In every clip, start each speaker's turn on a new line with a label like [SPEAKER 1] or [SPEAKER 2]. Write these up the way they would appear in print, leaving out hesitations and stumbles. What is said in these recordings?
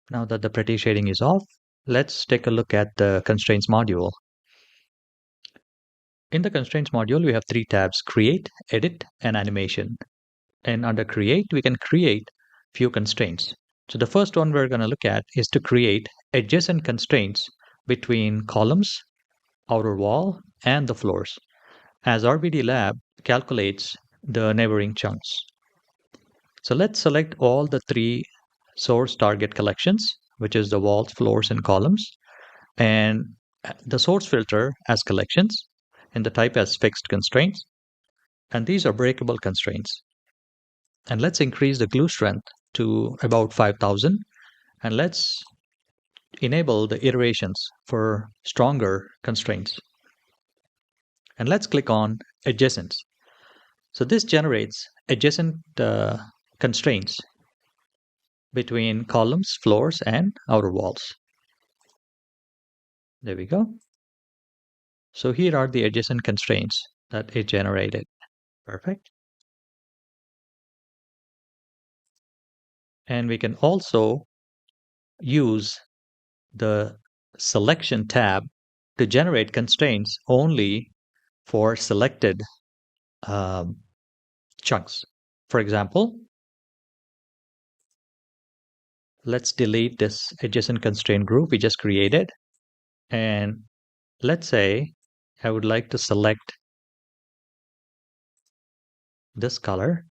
[SPEAKER 1] Now that the pretty shading is off, let's take a look at the constraints module. In the constraints module, we have three tabs: create, edit, and animation. And under create, we can create few constraints. So the first one we're going to look at is to create adjacent constraints between columns, outer wall, and the floors, as RBDLab calculates the neighboring chunks. So let's select all the three source target collections, which is the walls, floors, and columns, and the source filter as collections, and the type as fixed constraints. And these are breakable constraints. And let's increase the glue strength to about 5,000. And let's enable the iterations for stronger constraints. And let's click on adjacents. So this generates adjacent constraints between columns, floors, and outer walls. There we go. So here are the adjacent constraints that it generated. Perfect. And we can also use the selection tab to generate constraints only for selected chunks. For example, let's delete this adjacent constraint group we just created. And let's say I would like to select this color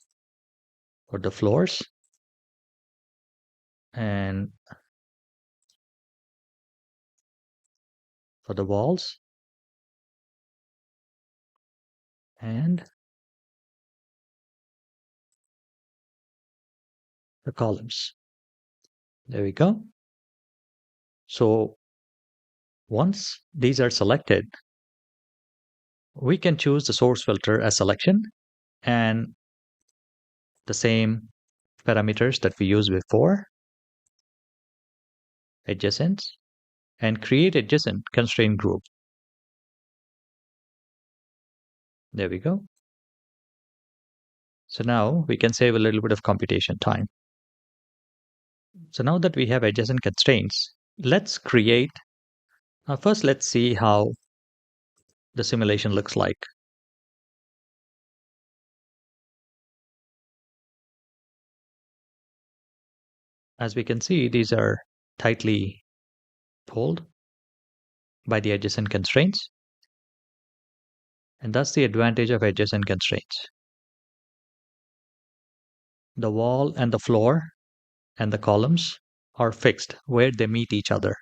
[SPEAKER 1] for the floors and for the walls and the columns. There we go. So once these are selected, we can choose the source filter as selection and the same parameters that we used before, adjacents, and create adjacent constraint group. There we go. So now we can save a little bit of computation time. So now that we have adjacent constraints, let's create, first let's see how the simulation looks like. As we can see, these are tightly pulled by the adjacent constraints. And that's the advantage of adjacent constraints. The wall and the floor and the columns are fixed where they meet each other.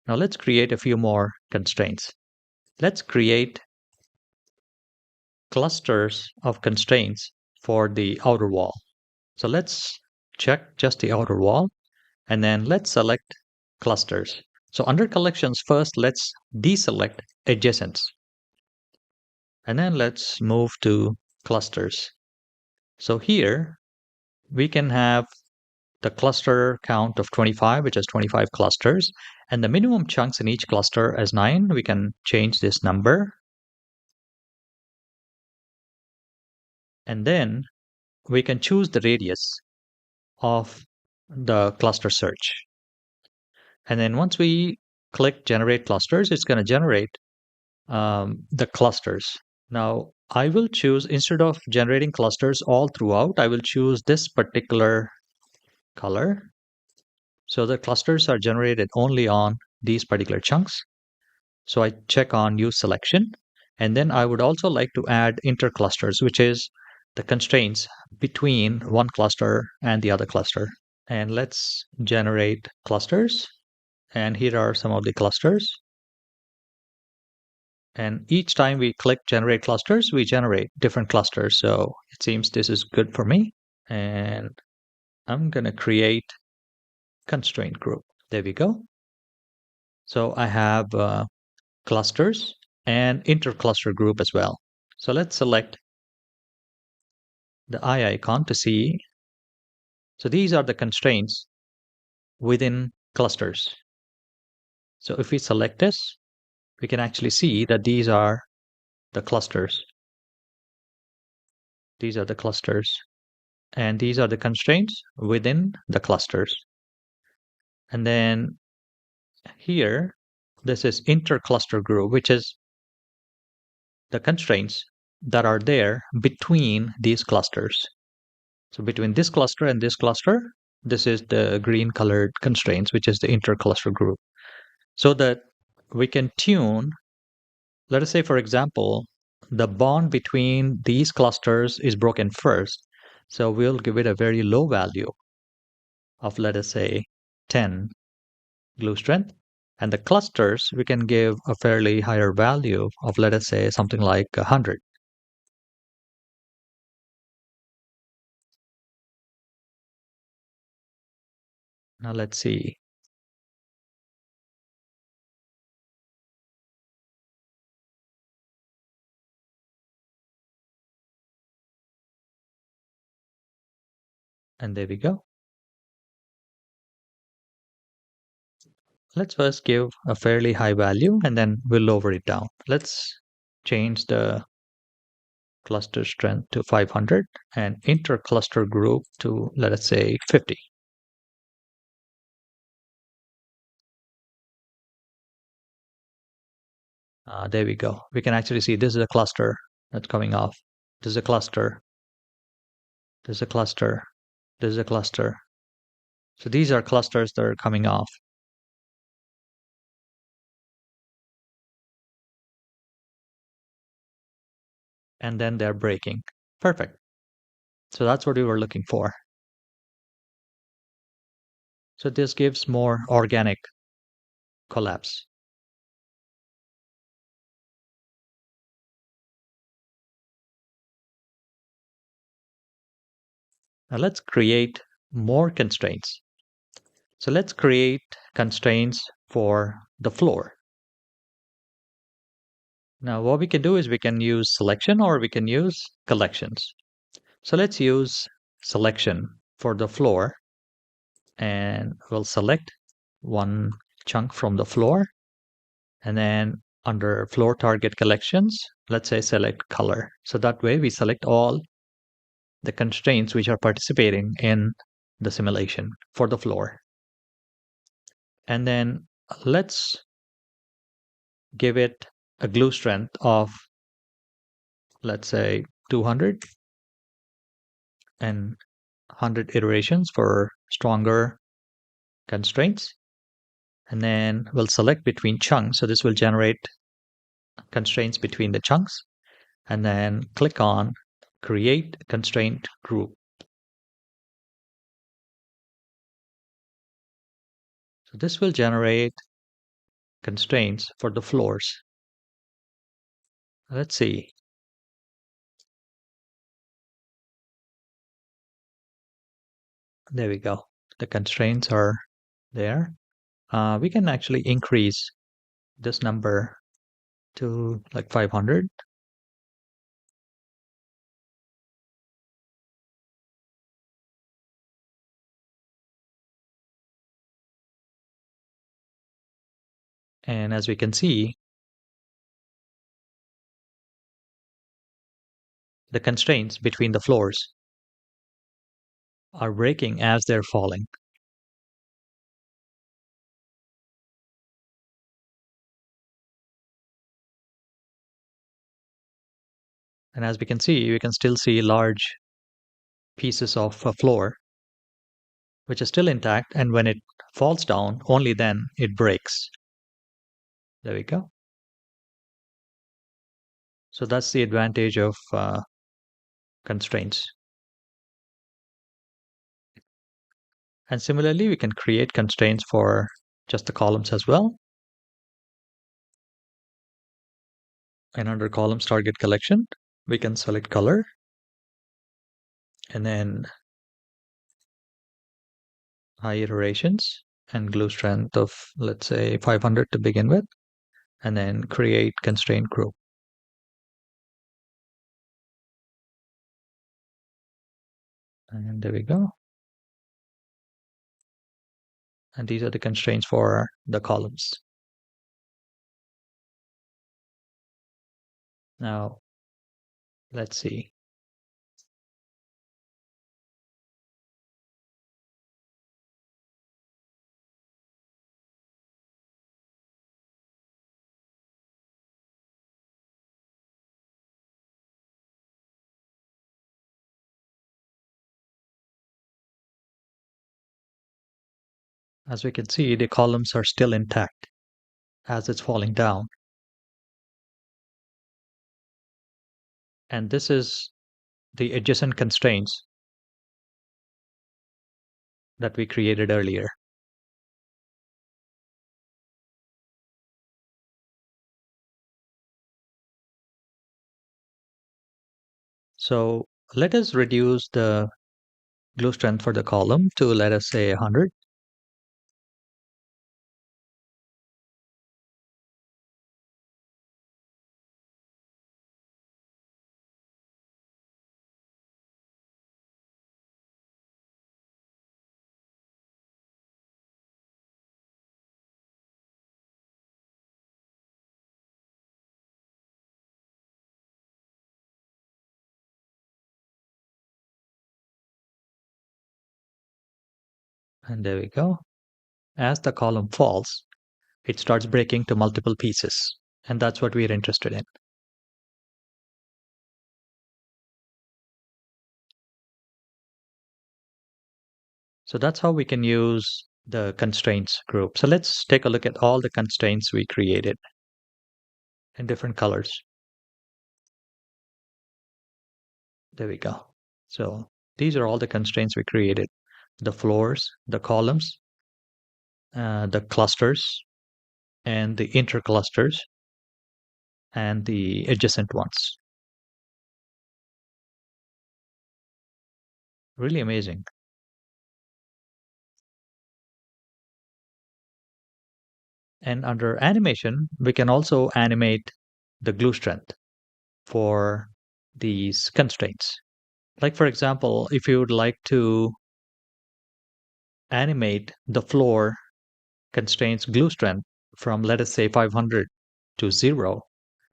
[SPEAKER 1] Now let's create a few more constraints. Let's create clusters of constraints for the outer wall. So let's check just the outer wall and then let's select clusters. So under collections, first let's deselect adjacents. And then let's move to clusters. So here we can have the cluster count of 25, which is 25 clusters, and the minimum chunks in each cluster as 9. We can change this number. And then we can choose the radius of the cluster search. And then once we click generate clusters, it's going to generate the clusters. Now I will choose, instead of generating clusters all throughout, I will choose this particular color. So the clusters are generated only on these particular chunks. So I check on use selection. And then I would also like to add interclusters, which is the constraints between one cluster and the other cluster. And let's generate clusters. And here are some of the clusters. And each time we click generate clusters, we generate different clusters. So it seems this is good for me. And I'm going to create constraint group. There we go. So I have clusters and intercluster group as well. So let's select the eye icon to see. So these are the constraints within clusters. So if we select this, we can actually see that these are the clusters. These are the clusters. And these are the constraints within the clusters. And then here, this is intercluster group, which is the constraints that are there between these clusters. So between this cluster and this cluster, this is the green colored constraints, which is the intercluster group. So that we can tune, let us say, for example, the bond between these clusters is broken first. So we'll give it a very low value of, let us say, 10 glue strength. And the clusters, we can give a fairly higher value of, let us say, something like 100. Now let's see. And there we go. Let's first give a fairly high value and then we'll lower it down. Let's change the cluster strength to 500 and intercluster group to, let us say, 50. There we go. We can actually see this is a cluster that's coming off. This is a cluster. This is a cluster. This is a cluster. So these are clusters that are coming off. And then they're breaking. Perfect. So that's what we were looking for. So this gives more organic collapse. Now let's create more constraints. So let's create constraints for the floor. Now what we can do is we can use selection or we can use collections. So let's use selection for the floor and we'll select one chunk from the floor and then under floor target collections, let's say select color. So that way we select all the constraints which are participating in the simulation for the floor. And then let's give it a glue strength of, let's say, 200 and 100 iterations for stronger constraints. And then we'll select between chunks. So this will generate constraints between the chunks. And then click on Create Constraint Group. So this will generate constraints for the floors. Let's see. There we go. The constraints are there. We can actually increase this number to like 500. And as we can see, the constraints between the floors are breaking as they're falling. And as we can see, you can still see large pieces of a floor which is still intact. And when it falls down, only then it breaks. There we go. So that's the advantage of constraints. And similarly, we can create constraints for just the columns as well. And under columns target collection, we can select color and then high iterations and glue strength of, let's say, 500 to begin with, and then create constraint group. And there we go. And these are the constraints for the columns. Now, let's see. As we can see, the columns are still intact as it's falling down. And this is the adjacent constraints that we created earlier. So let us reduce the glue strength for the column to, let us say, 100. And there we go. As the column falls, it starts breaking to multiple pieces. And that's what we're interested in. So that's how we can use the constraints group. So let's take a look at all the constraints we created in different colors. There we go. So these are all the constraints we created. The floors, the columns, the clusters, and the interclusters, and the adjacent ones. Really amazing. And under animation, we can also animate the glue strength for these constraints. Like, for example, if you would like to animate the floor constraints glue strength from, let us say, 500 to 0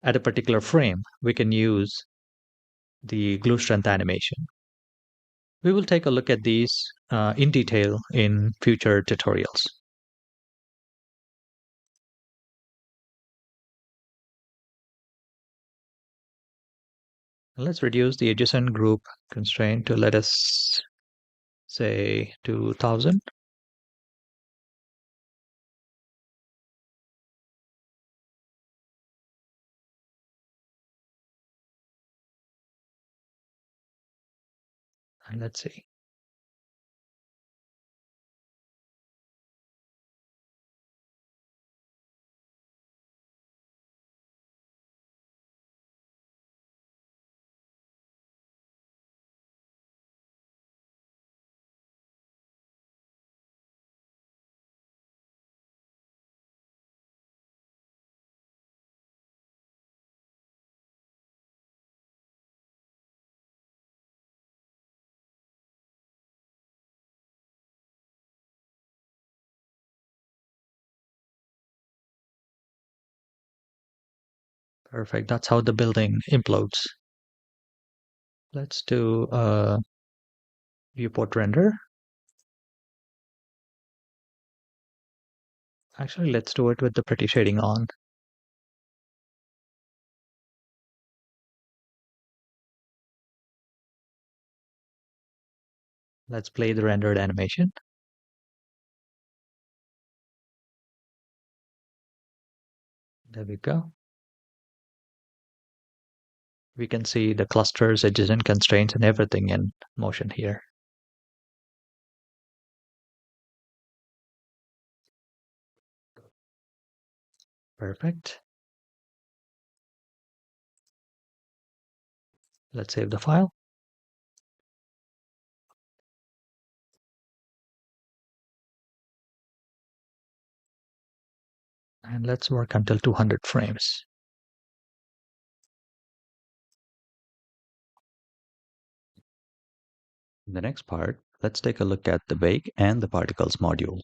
[SPEAKER 1] at a particular frame, we can use the glue strength animation. We will take a look at these in detail in future tutorials. Let's reduce the adjacent group constraint to, let us say, 2000. And let's see. Perfect. That's how the building implodes. Let's do a viewport render. Actually, let's do it with the pretty shading on. Let's play the rendered animation. There we go. We can see the clusters, adjacent constraints, and everything in motion here. Perfect. Let's save the file. And let's work until 200 frames. In the next part, let's take a look at the bake and the particles module.